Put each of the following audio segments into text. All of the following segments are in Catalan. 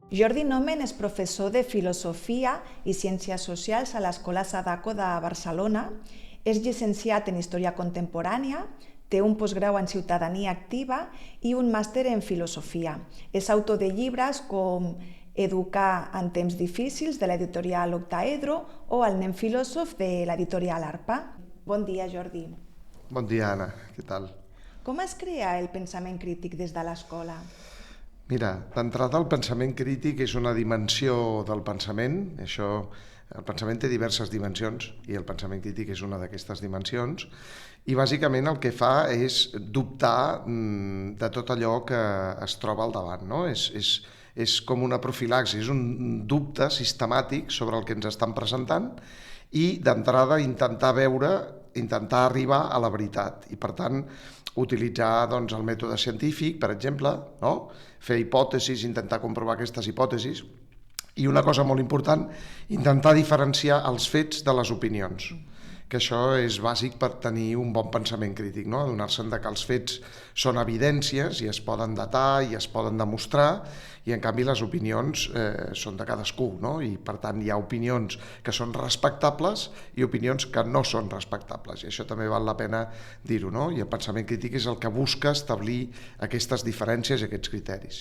Jordi Nomen és professor de Filosofia i Ciències Socials a l'Escola Sadako de Barcelona, és llicenciat en Història Contemporània, té un postgrau en Ciutadania Activa i un màster en Filosofia. És autor de llibres com Educar en temps difícils, de l'editorial Octaedro, o El nen filòsof, de l'editorial Arpa. Bon dia, Jordi. Bon dia, Anna. Què tal? Com es crea el pensament crític des de l'escola? Mira, d'entrada el pensament crític és una dimensió del pensament. El pensament té diverses dimensions i el pensament crític és una d'aquestes dimensions. I bàsicament el que fa és dubtar de tot allò que es troba al davant, no? És com una profilaxi, és un dubte sistemàtic sobre el que ens estan presentant i d'entrada intentar arribar a la veritat i per tant utilitzar el mètode científic, per exemple, no? Fer hipòtesis, intentar comprovar aquestes hipòtesis i una cosa molt important, intentar diferenciar els fets de les opinions, que això és bàsic per tenir un bon pensament crític, no? Adonar-se'n que els fets són evidències i es poden datar i es poden demostrar i en canvi les opinions són de cadascú, no? I per tant hi ha opinions que són respectables i opinions que no són respectables i això també val la pena dir-ho, no? I el pensament crític és el que busca establir aquestes diferències i aquests criteris.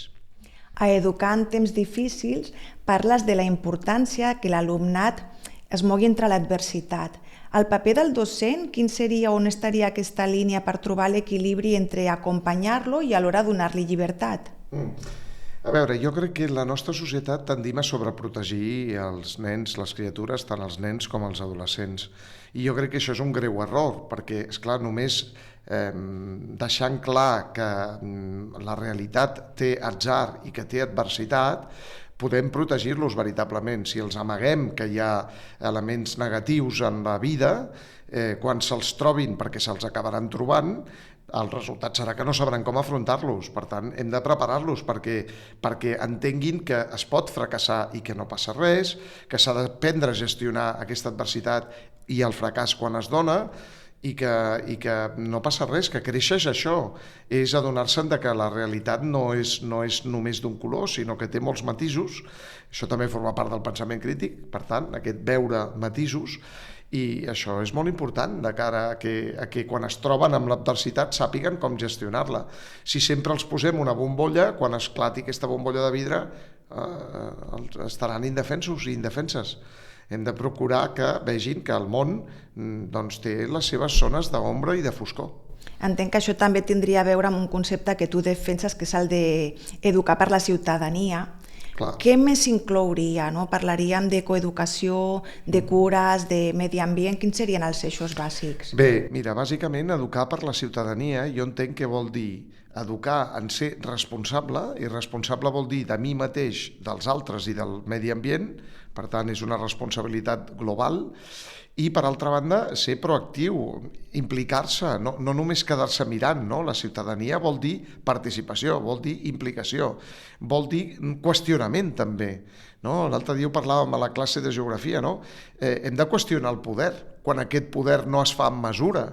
A Educar en temps difícils parles de la importància que l'alumnat es mogui entre l'adversitat. El paper del docent, quin seria, on estaria aquesta línia per trobar l'equilibri entre acompanyar-lo i alhora donar-li llibertat? A veure, jo crec que la nostra societat tendim a sobreprotegir els nens, les criatures, tant els nens com els adolescents. I jo crec que això és un greu error, perquè, esclar, només deixant clar que la realitat té atzar i que té adversitat, podem protegir-los veritablement. Si els amaguem que hi ha elements negatius en la vida, quan se'ls trobin, perquè se'ls acabaran trobant, el resultat serà que no sabran com afrontar-los. Per tant, hem de preparar-los perquè entenguin que es pot fracassar i que no passa res, que s'ha d'aprendre a gestionar aquesta adversitat i el fracàs quan es dona, i que no passa res, que créixer és això, és adonar-se'n que la realitat no és només d'un color, sinó que té molts matisos. Això també forma part del pensament crític, per tant, aquest veure matisos, i això és molt important de cara a que quan es troben amb l'adversitat sàpiguen com gestionar-la. Si sempre els posem una bombolla, quan esclati aquesta bombolla de vidre estaran indefensos i indefenses. Hem de procurar que vegin que el món té les seves zones d'ombra i de foscor. Entenc que això també tindria a veure amb un concepte que tu defenses, que és el d'educar per la ciutadania. Clar. Què més inclouria? No? Parlaríem de coeducació, de cures, de medi ambient. Quins serien els eixos bàsics? Bé, mira, bàsicament educar per la ciutadania jo entenc que vol dir educar en ser responsable, i responsable vol dir de mi mateix, dels altres i del medi ambient, per tant és una responsabilitat global, i per altra banda ser proactiu, implicar-se, no només quedar-se mirant, no? La ciutadania vol dir participació, vol dir implicació, vol dir qüestionament també, no? L'altre dia ho parlàvem a la classe de geografia, no? Hem de qüestionar el poder, quan aquest poder no es fa amb mesura,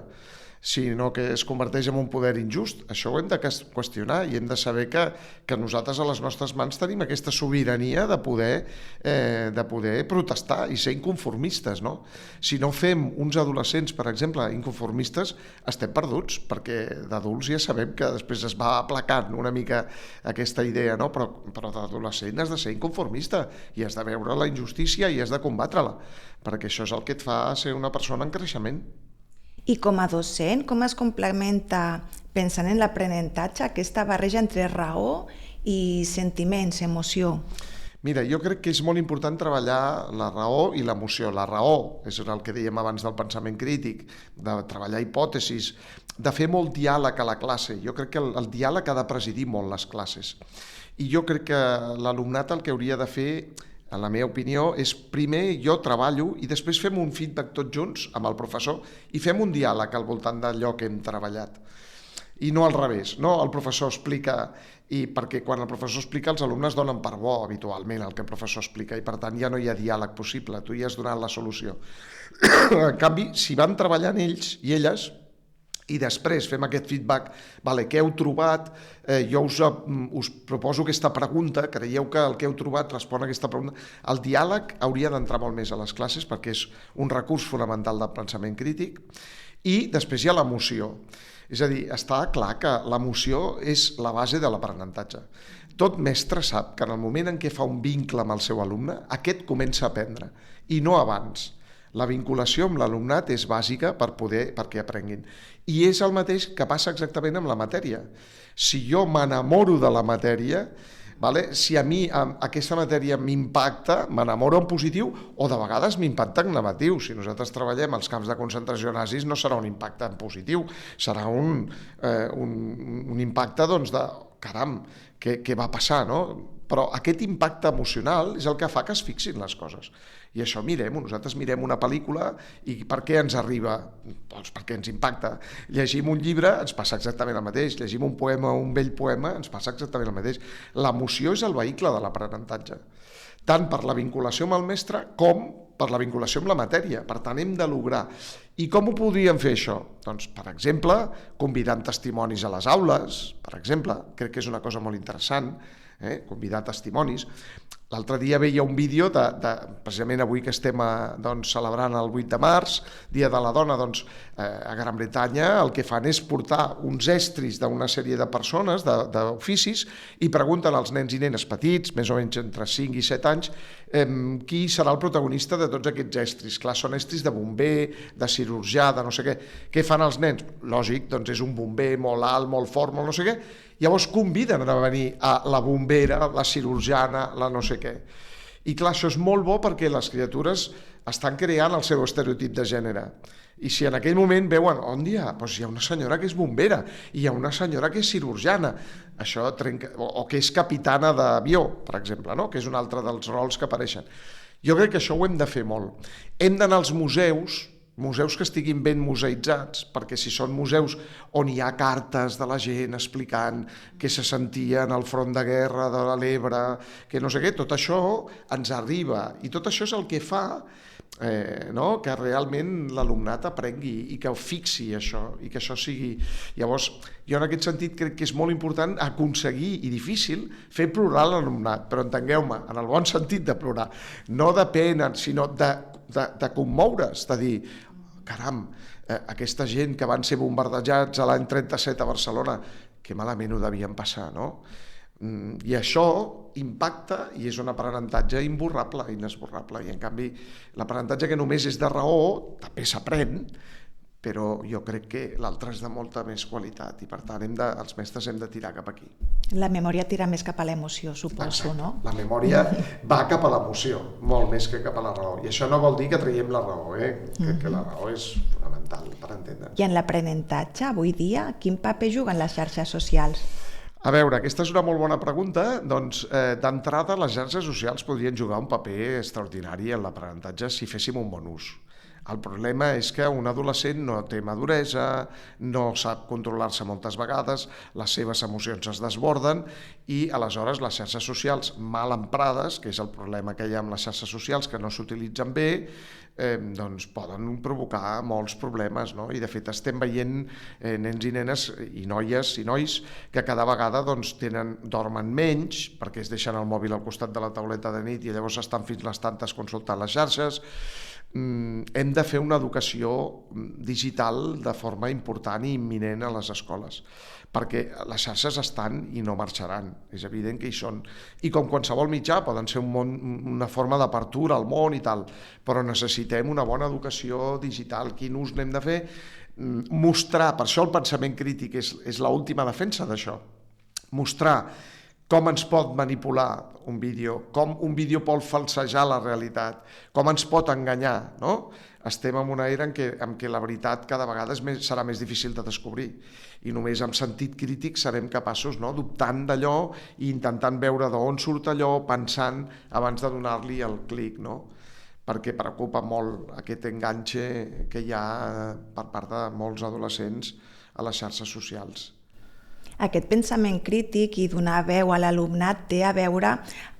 sinó que es converteix en un poder injust. Això ho hem de qüestionar i hem de saber que nosaltres a les nostres mans tenim aquesta sobirania de poder protestar i ser inconformistes, no? Si no fem uns adolescents, per exemple, inconformistes, estem perduts, perquè d'adults ja sabem que després es va aplacant una mica aquesta idea, no? Però d'adolescent has de ser inconformista i has de veure la injustícia i has de combatre-la, perquè això és el que et fa ser una persona en creixement. I com a docent, com es complementa, pensant en l'aprenentatge, aquesta barreja entre raó i sentiments, emoció? Mira, jo crec que és molt important treballar la raó i l'emoció. La raó és el que dèiem abans del pensament crític, de treballar hipòtesis, de fer molt diàleg a la classe. Jo crec que el diàleg ha de presidir molt les classes. I jo crec que l'alumnat el que hauria de fer, en la meva opinió, és primer jo treballo i després fem un feedback tots junts amb el professor i fem un diàleg al voltant d'allò que hem treballat. I no al revés, no? El professor explica, i perquè quan el professor explica els alumnes donen per bo habitualment el que el professor explica i per tant ja no hi ha diàleg possible, tu ja has donat la solució. En canvi, si van treballant ells i elles, I després fem aquest feedback, què heu trobat? Jo us proposo aquesta pregunta, creieu que el que heu trobat respon a aquesta pregunta? El diàleg hauria d'entrar molt més a les classes perquè és un recurs fonamental del pensament crític. I després hi ha l'emoció. És a dir, està clar que l'emoció és la base de l'aprenentatge. Tot mestre sap que en el moment en què fa un vincle amb el seu alumne, aquest comença a aprendre, i no abans. La vinculació amb l'alumnat és bàsica perquè aprenguin. I és el mateix que passa exactament amb la matèria. Si jo m'enamoro de la matèria, si a mi aquesta matèria m'impacta, m'enamoro en positiu, o de vegades m'impacta en negatiu. Si nosaltres treballem als camps de concentració nazis no serà un impacte en positiu, serà un impacte de caram, què va passar, no? Però aquest impacte emocional és el que fa que es fixin les coses. I això nosaltres mirem una pel·lícula i per què ens arriba? Doncs perquè ens impacta. Llegim un llibre, ens passa exactament el mateix. Llegim un poema, un vell poema, ens passa exactament el mateix. L'emoció és el vehicle de l'aprenentatge, tant per la vinculació amb el mestre com per la vinculació amb la matèria. Per tant, hem de lograr. I com ho podríem fer això? Doncs, per exemple, convidant testimonis a les aules, per exemple, crec que és una cosa molt interessant, convidar testimonis. L'altre dia veia un vídeo, precisament avui que estem celebrant el 8 de març, Dia de la Dona, a Gran Bretanya el que fan és portar uns estris d'una sèrie de persones, d'oficis, i pregunten als nens i nenes petits, més o menys entre 5 i 7 anys, qui serà el protagonista de tots aquests estris. Clar, són estris de bomber, de cirurgià, de no sé què. Què fan els nens? Lògic, és un bomber molt alt, molt fort, molt no sé què. Llavors conviden a venir a la bombera, la cirurgiana, la no sé què. I clar, això és molt bo perquè les criatures estan creant el seu estereotip de gènere. I si en aquell moment veuen, on hi ha? Doncs hi ha una senyora que és bombera, i hi ha una senyora que és cirurgiana, això trenca, o que és capitana d'avió, per exemple, no? Que és un altre dels rols que apareixen. Jo crec que això ho hem de fer molt. Hem d'anar als museus que estiguin ben museïtzats, perquè si són museus on hi ha cartes de la gent explicant què se sentia en el front de guerra de l'Ebre, que no sé què, tot això ens arriba, i tot això és el que fa que realment l'alumnat aprengui i que ho fixi això, i que això sigui... Llavors, jo en aquest sentit crec que és molt important aconseguir, i difícil, fer plorar l'alumnat, però entengueu-me, en el bon sentit de plorar, no de pena, sinó de commoure's, de dir, caram, aquesta gent que van ser bombardejats a l'any 37 a Barcelona, que malament ho devien passar, no? I això impacta i és un aprenentatge imborrable, inesborrable, i en canvi l'aprenentatge que només és de raó també s'aprèn, però jo crec que l'altre és de molta més qualitat i per tant els mestres hem de tirar cap aquí. La memòria tira més cap a l'emoció, suposo, no? La memòria va cap a l'emoció, molt més que cap a la raó, i això no vol dir que traiem la raó, crec que la raó és fonamental per entendre. I en l'aprenentatge, avui dia, quin paper juguen les xarxes socials? A veure, aquesta és una molt bona pregunta. Doncs, d'entrada, les xarxes socials podrien jugar un paper extraordinari en l'aprenentatge si féssim un bon ús. El problema és que un adolescent no té maduresa, no sap controlar-se moltes vegades, les seves emocions es desborden i aleshores les xarxes socials mal emprades, que és el problema que hi ha amb les xarxes socials que no s'utilitzen bé, doncs poden provocar molts problemes, no? I de fet estem veient nens i nenes i noies i nois que cada vegada dormen menys perquè es deixen el mòbil al costat de la tauleta de nit i llavors estan fins les tantes consultant les xarxes. Hem de fer una educació digital de forma important i imminent a les escoles, perquè les xarxes estan i no marxaran, és evident que hi són. I com qualsevol mitjà poden ser una forma d'apertura al món i tal, però necessitem una bona educació digital. Quin ús n'hem de fer? Mostrar, per això el pensament crític és l'última defensa d'això, mostrar com ens pot manipular un vídeo, com un vídeo pot falsejar la realitat, com ens pot enganyar, no? Estem en una era en què la veritat cada vegada serà més difícil de descobrir i només amb sentit crític serem capaços, no? Dubtant d'allò i intentant veure d'on surt allò, pensant abans de donar-li el clic, no? Perquè preocupa molt aquest enganxe que hi ha per part de molts adolescents a les xarxes socials. Aquest pensament crític i donar veu a l'alumnat té a veure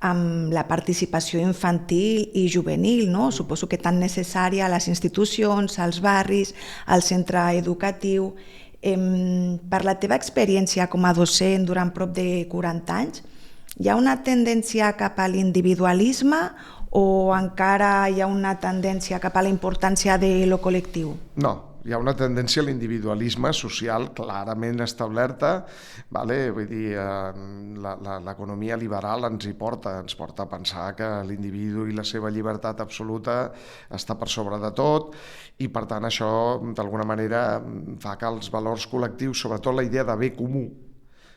amb la participació infantil i juvenil, no? Suposo que tan necessària a les institucions, als barris, al centre educatiu. Per la teva experiència com a docent durant prop de 40 anys, hi ha una tendència cap a l'individualisme o encara hi ha una tendència cap a la importància de lo col·lectiu? No, hi ha una tendència a l'individualisme social clarament establerta, vull dir, l'economia liberal ens porta a pensar que l'individu i la seva llibertat absoluta està per sobre de tot, i per tant això d'alguna manera fa que els valors col·lectius, sobretot la idea de bé comú,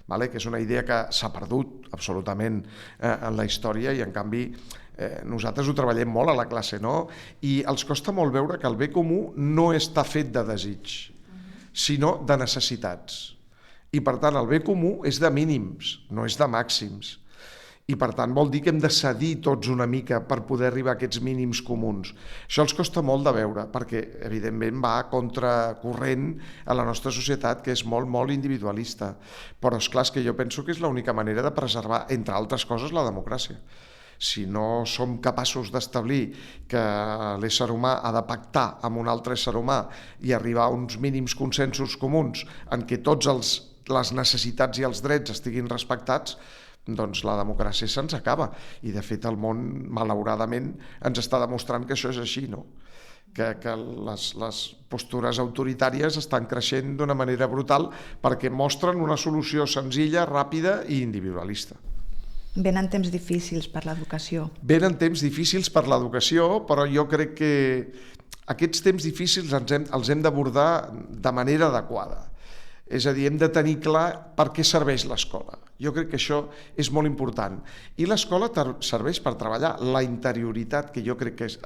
que és una idea que s'ha perdut absolutament en la història, i en canvi nosaltres ho treballem molt a la classe, no? I els costa molt veure que el bé comú no està fet de desig, sinó de necessitats. I per tant el bé comú és de mínims, no és de màxims. I per tant vol dir que hem de cedir tots una mica per poder arribar a aquests mínims comuns. Això els costa molt de veure, perquè evidentment va a contracorrent a la nostra societat, que és molt, molt individualista. Però és clar, que jo penso que és l'única manera de preservar, entre altres coses, la democràcia. Si no som capaços d'establir que l'ésser humà ha de pactar amb un altre ésser humà i arribar a uns mínims consensos comuns en què tots les necessitats i els drets estiguin respectats, doncs la democràcia se'ns acaba. I de fet el món, malauradament, ens està demostrant que això és així, no? Que les postures autoritàries estan creixent d'una manera brutal perquè mostren una solució senzilla, ràpida i individualista. Venen temps difícils per l'educació. Venen temps difícils per l'educació, però jo crec que aquests temps difícils els hem d'abordar de manera adequada. És a dir, hem de tenir clar per què serveix l'escola. Jo crec que això és molt important. I l'escola serveix per treballar la interioritat, que jo crec que és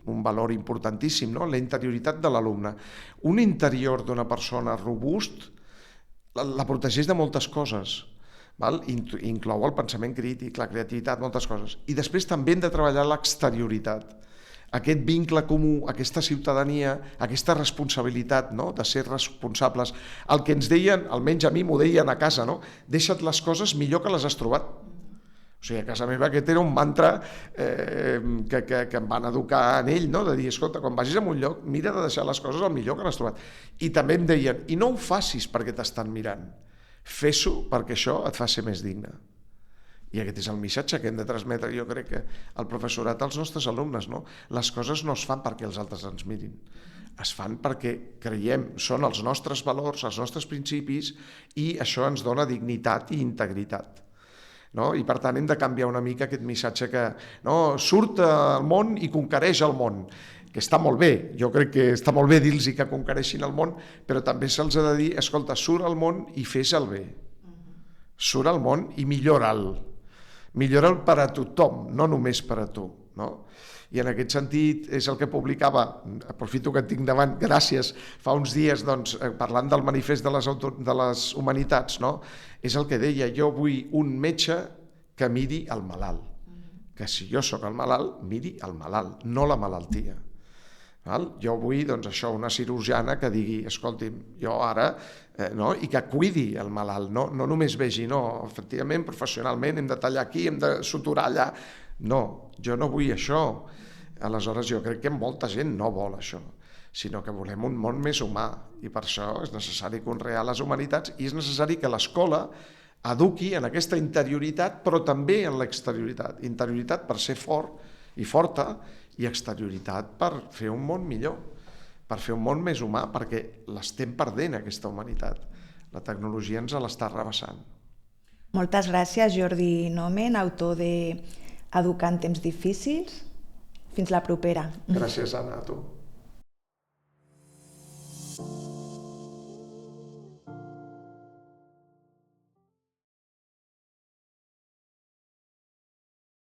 un valor importantíssim, no? La interioritat de l'alumne. Un interior d'una persona robust la protegeix de moltes coses. Inclou el pensament crític, la creativitat, moltes coses. I després també hem de treballar l'exterioritat. Aquest vincle comú, aquesta ciutadania, aquesta responsabilitat, no? De ser responsables. El que ens deien, almenys a mi m'ho deien a casa, no? Deixa't les coses millor que les has trobat. O sigui, a casa meva aquest era un mantra que em van educar en ell, no? De dir, escolta, quan vagis a un lloc, mira de deixar les coses el millor que l'has trobat. I també em deien, i no ho facis perquè t'estan mirant, fes-ho perquè això et fa ser més digne. I aquest és el missatge que hem de transmetre, jo crec, que el professorat als nostres alumnes, no? Les coses no es fan perquè els altres ens mirin, es fan perquè creiem, són els nostres valors, els nostres principis, i això ens dona dignitat i integritat. No? I per tant hem de canviar una mica aquest missatge que surt al món i conquereix el món, que està molt bé, jo crec que està molt bé dir-los que conquereixin el món, però també se'ls ha de dir, escolta, surt al món i fes el bé, surt al món i millora'l per a tothom, no només per a tu, no? I en aquest sentit és el que publicava, aprofito que et tinc davant, gràcies, fa uns dies, parlant del manifest de les humanitats, no? És el que deia, jo vull un metge que miri el malalt, que si jo sóc el malalt, miri el malalt, no la malaltia. Jo vull, això, una cirurgiana que digui, escolti'm, jo ara, i que cuidi el malalt, no només vegi, efectivament, professionalment, hem de tallar aquí, hem de suturar allà. No, jo no vull això. Aleshores, jo crec que molta gent no vol això, sinó que volem un món més humà, i per això és necessari conrear les humanitats, i és necessari que l'escola eduqui en aquesta interioritat, però també en l'exterioritat. Interioritat per ser fort i forta, i exterioritat per fer un món millor, per fer un món més humà, perquè l'estem perdent, aquesta humanitat. La tecnologia ens l'està rebassant. Moltes gràcies, Jordi Nomen, autor de Educar en temps difícils. Fins la propera. Gràcies, Anna, a tu.